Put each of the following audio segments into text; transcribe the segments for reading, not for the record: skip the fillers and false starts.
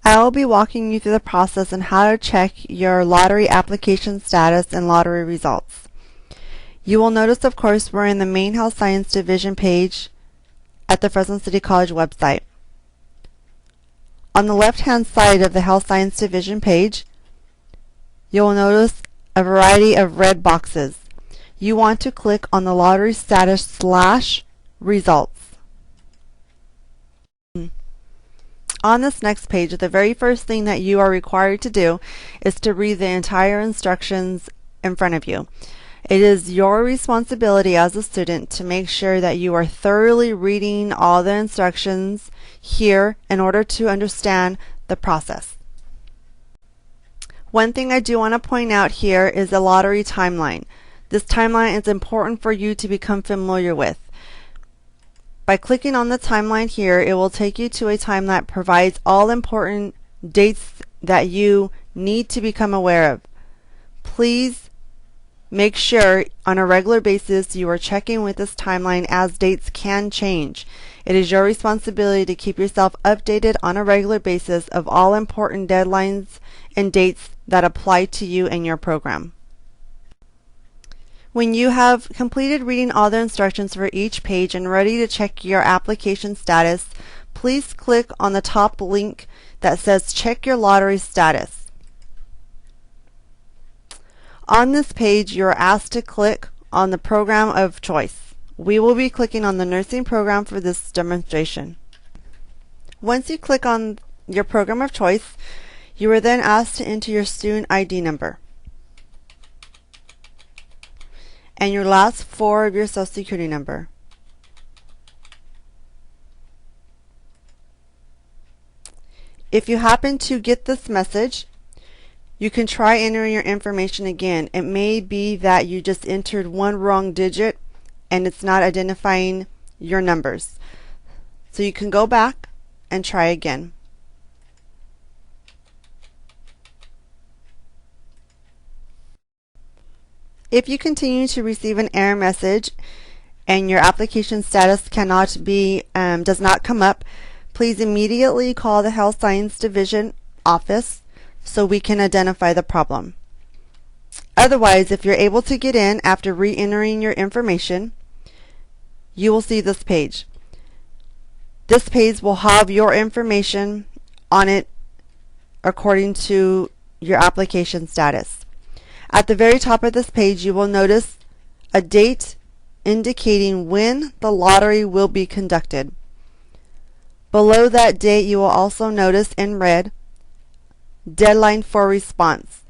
I will be walking you through the process on how to check your lottery application status and lottery results. You will notice, of course, we're in the main Health Science Division page at the Fresno City College website. On the left-hand side of the Health Science Division page, you will notice a variety of red boxes. You want to click on the lottery status / results. On this next page, the very first thing that you are required to do is to read the entire instructions in front of you. It is your responsibility as a student to make sure that you are thoroughly reading all the instructions here in order to understand the process. One thing I do want to point out here is the lottery timeline. This timeline is important for you to become familiar with. By clicking on the timeline here, it will take you to a time that provides all important dates that you need to become aware of. Please make sure on a regular basis you are checking with this timeline, as dates can change. It is your responsibility to keep yourself updated on a regular basis of all important deadlines and dates that apply to you and your program. When you have completed reading all the instructions for each page and ready to check your application status, please click on the top link that says Check Your Lottery Status. On this page, you are asked to click on the program of choice. We will be clicking on the nursing program for this demonstration. Once you click on your program of choice, you are then asked to enter your student ID number and your last four of your Social Security number. If you happen to get this message, you can try entering your information again. It may be that you just entered one wrong digit and it's not identifying your numbers. So you can go back and try again. If you continue to receive an error message and your application status does not come up, please immediately call the Health Science Division office so we can identify the problem. Otherwise, if you're able to get in after re-entering your information, you will see this page. This page will have your information on it according to your application status. At the very top of this page, you will notice a date indicating when the lottery will be conducted. Below that date, you will also notice in red, deadline for response.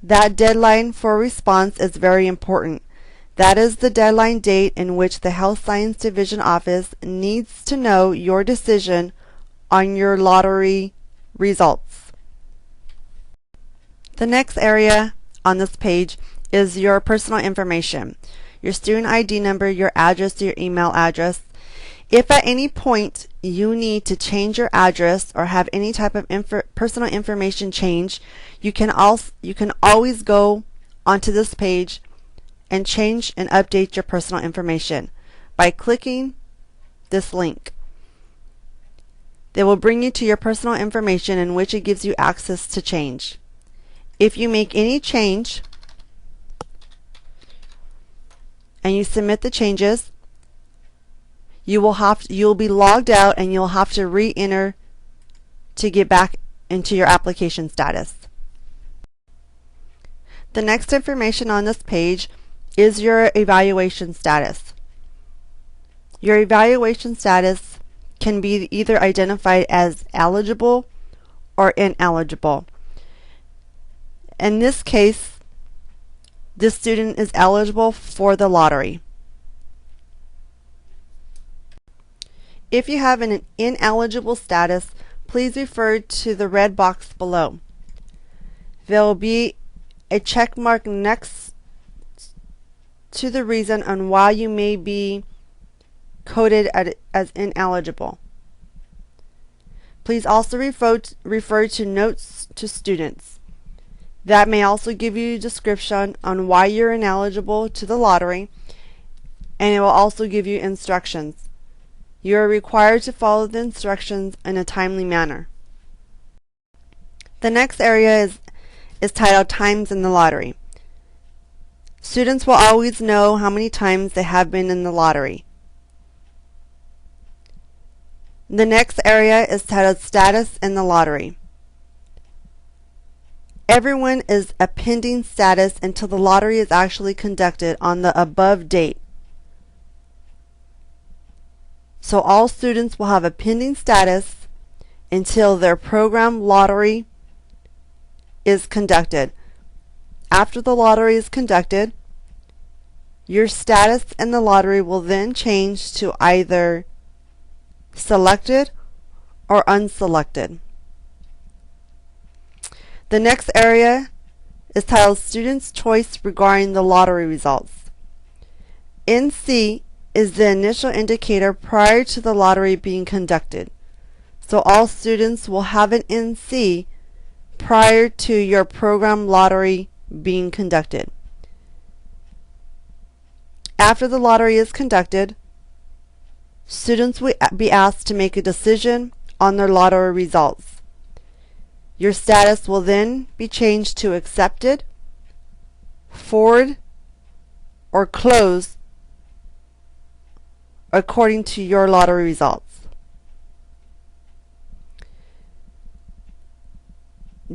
That deadline for response is very important. That is the deadline date in which the Health Science Division office needs to know your decision on your lottery results. The next area on this page is your personal information, your student ID number, your address, your email address. If at any point you need to change your address or have any type of personal information change, you can always go onto this page and change and update your personal information by clicking this link. They will bring you to your personal information, in which it gives you access to change. If you make any change and you submit the changes, you'll be logged out and you'll have to re-enter to get back into your application status. The next information on this page is your evaluation status. Your evaluation status can be either identified as eligible or ineligible. In this case, this student is eligible for the lottery. If you have an ineligible status, please refer to the red box below. There will be a check mark next to the reason on why you may be coded as ineligible. Please also refer to notes to students. That may also give you a description on why you're ineligible to the lottery, and it will also give you instructions. You are required to follow the instructions in a timely manner. The next area is titled Times in the Lottery. Students will always know how many times they have been in the lottery. The next area is titled Status in the Lottery. Everyone is a pending status until the lottery is actually conducted on the above date. So all students will have a pending status until their program lottery is conducted. After the lottery is conducted, your status in the lottery will then change to either selected or unselected. The next area is titled Students' Choice regarding the lottery results. NC is the initial indicator prior to the lottery being conducted. So all students will have an NC prior to your program lottery being conducted. After the lottery is conducted, students will be asked to make a decision on their lottery results. Your status will then be changed to accepted, forward, or closed according to your lottery results.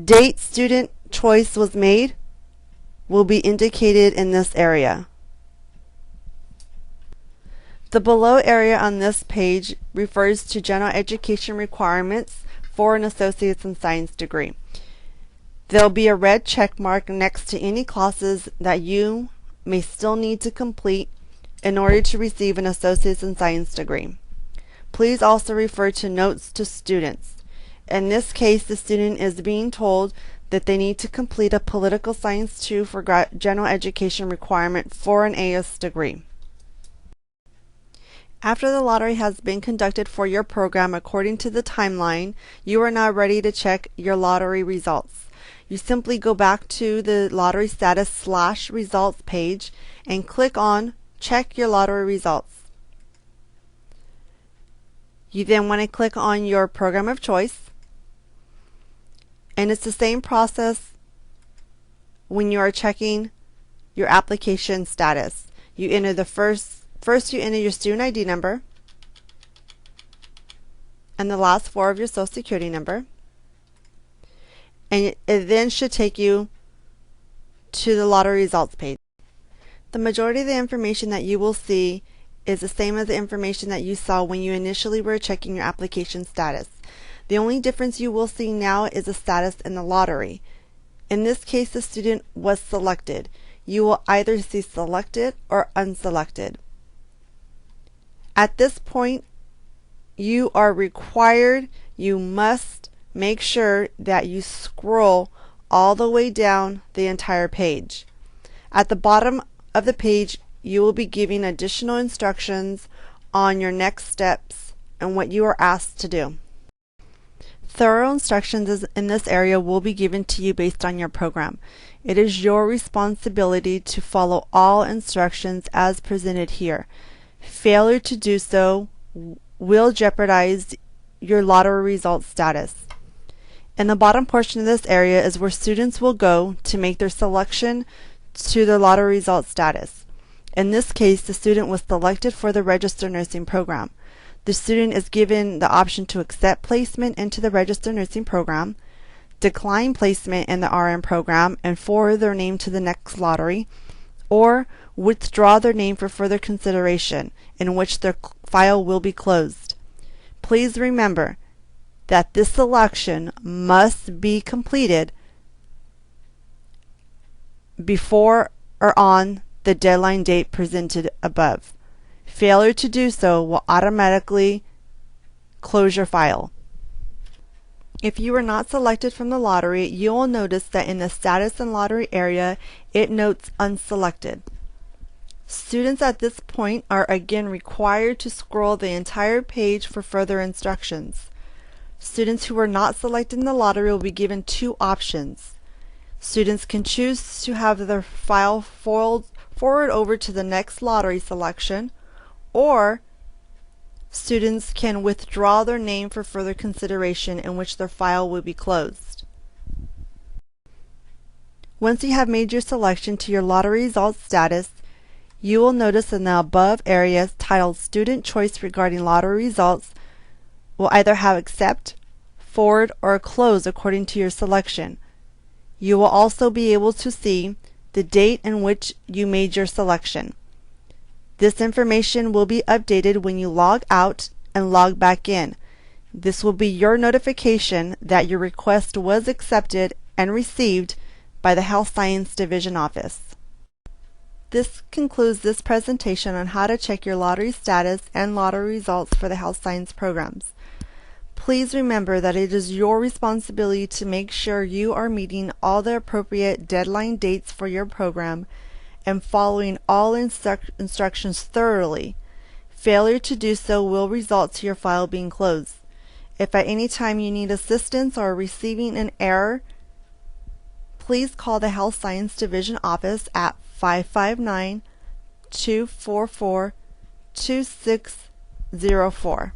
Date student choice was made will be indicated in this area. The below area on this page refers to general education requirements for an associate's in science degree. There will be a red check mark next to any classes that you may still need to complete in order to receive an associate's in science degree. Please also refer to notes to students. In this case, the student is being told that they need to complete a political science 2 for general education requirement for an AS degree. After the lottery has been conducted for your program according to the timeline, you are now ready to check your lottery results. You simply go back to the lottery status / results page and click on Check Your Lottery Results. You then want to click on your program of choice, and it's the same process when you are checking your application status. You enter the first you enter your student ID number and the last 4 of your social security number, and it then should take you to the lottery results page. The majority of the information that you will see is the same as the information that you saw when you initially were checking your application status. The only difference you will see now is the status in the lottery. In this case, the student was selected. You will either see selected or unselected. At this point, you are required, you must make sure that you scroll all the way down the entire page. At the bottom of the page, you will be giving additional instructions on your next steps and what you are asked to do. Thorough instructions in this area will be given to you based on your program. It is your responsibility to follow all instructions as presented here. Failure to do so will jeopardize your lottery results status. In the bottom portion of this area is where students will go to make their selection to their lottery results status. In this case, the student was selected for the registered nursing program. The student is given the option to accept placement into the registered nursing program, decline placement in the RN program and forward their name to the next lottery, or withdraw their name for further consideration, in which their file will be closed. Please remember that this selection must be completed before or on the deadline date presented above. Failure to do so will automatically close your file. If you were not selected from the lottery, you will notice that in the status and lottery area, it notes unselected. Students at this point are again required to scroll the entire page for further instructions. Students who were not selected in the lottery will be given 2 options. Students can choose to have their file forward over to the next lottery selection, or students can withdraw their name for further consideration, in which their file will be closed. Once you have made your selection to your lottery results status, you will notice in the above areas titled Student Choice regarding lottery results will either have Accept, Forward, or Close according to your selection. You will also be able to see the date in which you made your selection. This information will be updated when you log out and log back in. This will be your notification that your request was accepted and received by the Health Science Division office. This concludes this presentation on how to check your lottery status and lottery results for the health science programs. Please remember that it is your responsibility to make sure you are meeting all the appropriate deadline dates for your program and following all instructions thoroughly. Failure to do so will result to your file being closed. If at any time you need assistance or are receiving an error, please call the Health Science Division office at 559-244-2604.